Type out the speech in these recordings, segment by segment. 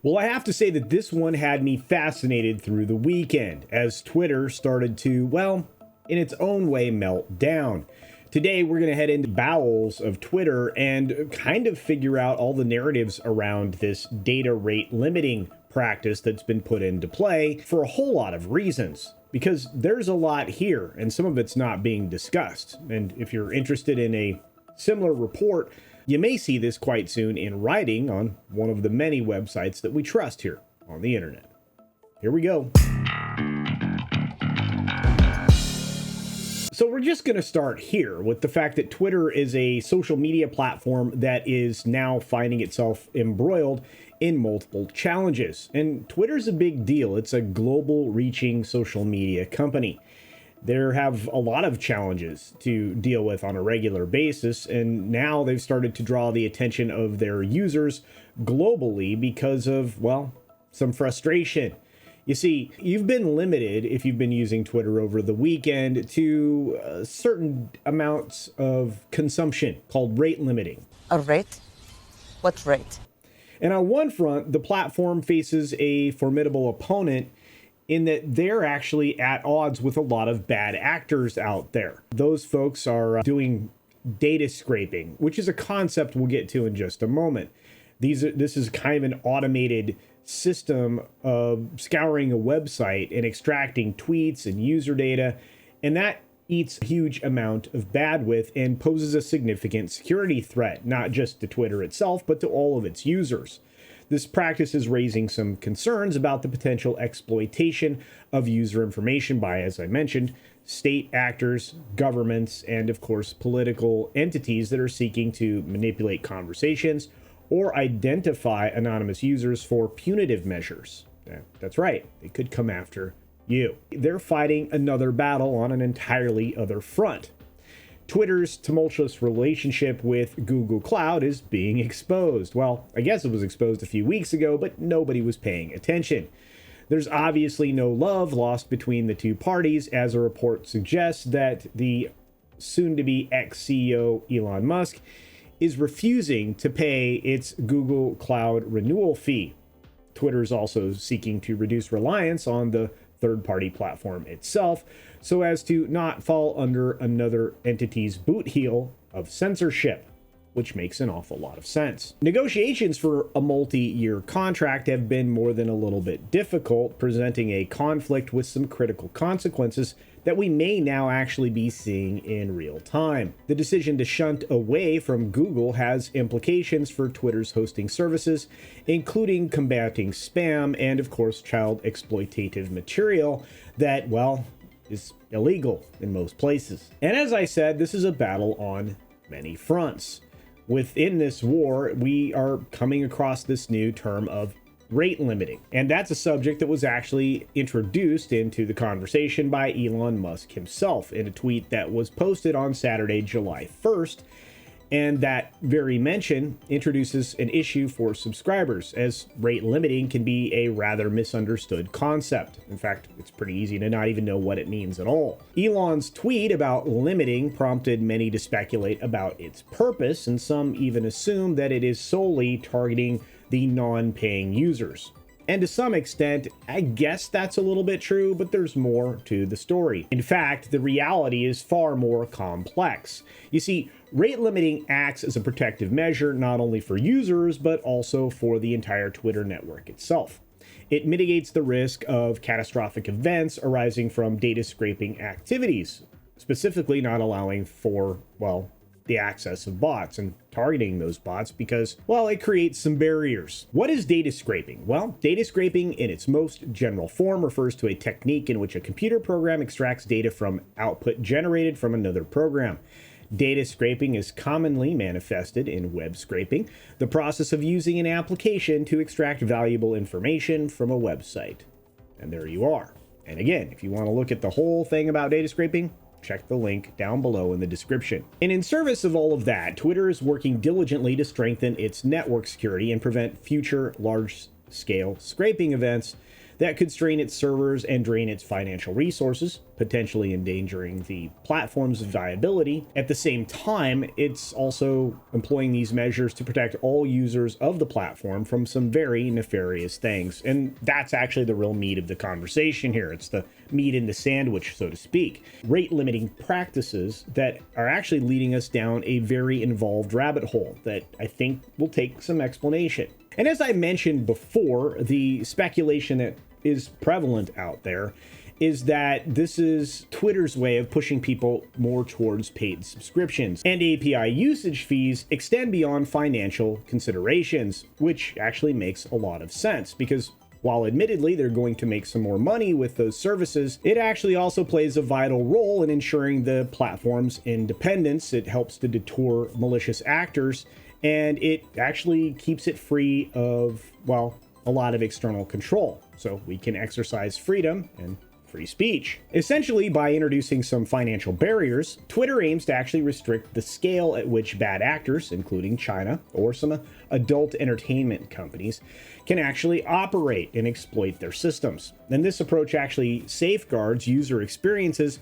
Well, I have to say that this one had me fascinated through the weekend as Twitter started to, well, in its own way, melt down. Today, we're going to head into the bowels of Twitter and kind of figure out all the narratives around this data rate limiting practice that's been put into play for a whole lot of reasons. Because there's a lot here, and some of it's not being discussed. And if you're interested in a similar report, you may see this quite soon in writing on one of the many websites that we trust here on the internet. Here we go. So we're just going to start here with the fact that Twitter is a social media platform that is now finding itself embroiled in multiple challenges. And Twitter's a big deal. It's a global reaching social media company. There have a lot of challenges to deal with on a regular basis, and now they've started to draw the attention of their users globally because of, well, some frustration. You see, you've been limited, if you've been using Twitter over the weekend, to certain amounts of consumption called rate limiting. A rate? What rate? And on one front, the platform faces a formidable opponent in that they're actually at odds with a lot of bad actors out there. Those folks are doing data scraping, which is a concept we'll get to in just a moment. This is kind of an automated system of scouring a website and extracting tweets and user data, and that eats a huge amount of bandwidth and poses a significant security threat, not just to Twitter itself, but to all of its users. This practice is raising some concerns about the potential exploitation of user information by, as I mentioned, state actors, governments, and of course, political entities that are seeking to manipulate conversations or identify anonymous users for punitive measures. Yeah, that's right, they could come after you. They're fighting another battle on an entirely other front. Twitter's tumultuous relationship with Google Cloud is being exposed. Well, I guess it was exposed a few weeks ago, but nobody was paying attention. There's obviously no love lost between the two parties, as a report suggests that the soon-to-be ex-CEO Elon Musk is refusing to pay its Google Cloud renewal fee. Twitter is also seeking to reduce reliance on the third-party platform itself so as to not fall under another entity's boot heel of censorship, which makes an awful lot of sense. Negotiations for a multi-year contract have been more than a little bit difficult, presenting a conflict with some critical consequences that we may now actually be seeing in real time. The decision to shunt away from Google has implications for Twitter's hosting services, including combating spam and, of course, child exploitative material that, well, is illegal in most places. And as I said, this is a battle on many fronts. Within this war, we are coming across this new term of rate limiting. And that's a subject that was actually introduced into the conversation by Elon Musk himself in a tweet that was posted on Saturday, July 1st. And that very mention introduces an issue for subscribers, as rate limiting can be a rather misunderstood concept. In fact, it's pretty easy to not even know what it means at all. Elon's tweet about limiting prompted many to speculate about its purpose, and some even assume that it is solely targeting the non-paying users. And to some extent, I guess that's a little bit true, but there's more to the story. In fact, the reality is far more complex. You see, rate limiting acts as a protective measure not only for users, but also for the entire Twitter network itself. It mitigates the risk of catastrophic events arising from data scraping activities, specifically not allowing for, well, the access of bots and targeting those bots because, well, it creates some barriers. What is data scraping? Well, data scraping in its most general form refers to a technique in which a computer program extracts data from output generated from another program. Data scraping is commonly manifested in web scraping, the process of using an application to extract valuable information from a website. And there you are. And again, if you want to look at the whole thing about data scraping, check the link down below in the description. And in service of all of that, Twitter is working diligently to strengthen its network security and prevent future large-scale scraping events that could strain its servers and drain its financial resources, potentially endangering the platform's viability. At the same time, it's also employing these measures to protect all users of the platform from some very nefarious things. And that's actually the real meat of the conversation here. It's the meat in the sandwich, so to speak. Rate limiting practices that are actually leading us down a very involved rabbit hole that I think will take some explanation. And as I mentioned before, the speculation that is prevalent out there is that this is Twitter's way of pushing people more towards paid subscriptions, and API usage fees extend beyond financial considerations, which actually makes a lot of sense because while admittedly they're going to make some more money with those services, it actually also plays a vital role in ensuring the platform's independence. It helps to deter malicious actors, and it actually keeps it free of, well, a lot of external control. So we can exercise freedom and free speech. Essentially, by introducing some financial barriers, Twitter aims to actually restrict the scale at which bad actors, including China or some adult entertainment companies, can actually operate and exploit their systems. And this approach actually safeguards user experiences.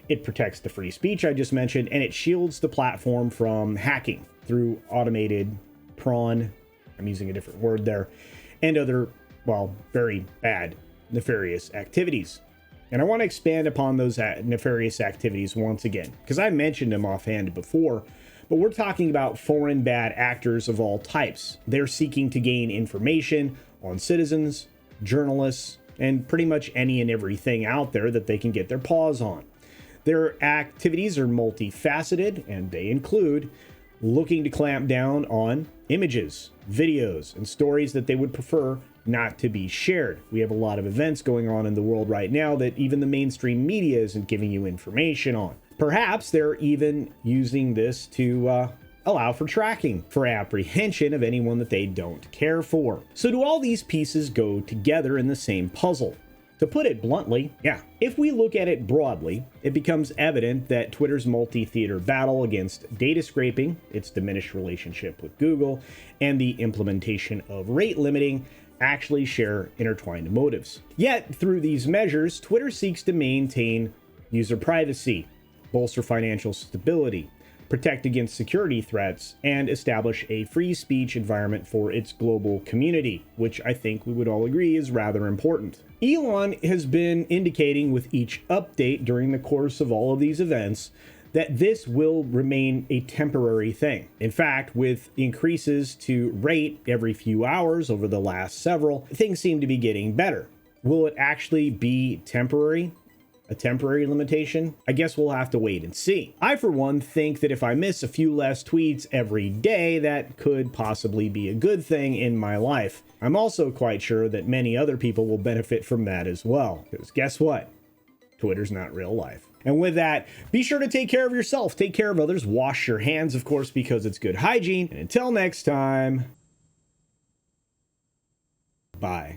It protects the free speech I just mentioned, and it shields the platform from hacking through automated prawn, I'm using a different word there, and other, well, very bad, nefarious activities. And I want to expand upon those nefarious activities once again, because I mentioned them offhand before, but we're talking about foreign bad actors of all types. They're seeking to gain information on citizens, journalists, and pretty much any and everything out there that they can get their paws on. Their activities are multifaceted, and they include looking to clamp down on images, videos, and stories that they would prefer not to be shared. We have a lot of events going on in the world right now that even the mainstream media isn't giving you information on. Perhaps they're even using this to allow for tracking, for apprehension of anyone that they don't care for. So do all these pieces go together in the same puzzle? To put it bluntly, yeah. If we look at it broadly, it becomes evident that Twitter's multi-theater battle against data scraping, its diminished relationship with Google, and the implementation of rate limiting actually share intertwined motives. Yet, through these measures, Twitter seeks to maintain user privacy, bolster financial stability, protect against security threats, and establish a free speech environment for its global community, which I think we would all agree is rather important. Elon has been indicating with each update during the course of all of these events that this will remain a temporary thing. In fact, with increases to rate every few hours over the last several, things seem to be getting better. Will it actually be temporary? A temporary limitation? I guess we'll have to wait and see. I, for one, think that if I miss a few less tweets every day, that could possibly be a good thing in my life. I'm also quite sure that many other people will benefit from that as well. Because guess what? Twitter's not real life. And with that, be sure to take care of yourself, take care of others, wash your hands, of course, because it's good hygiene. And until next time, bye.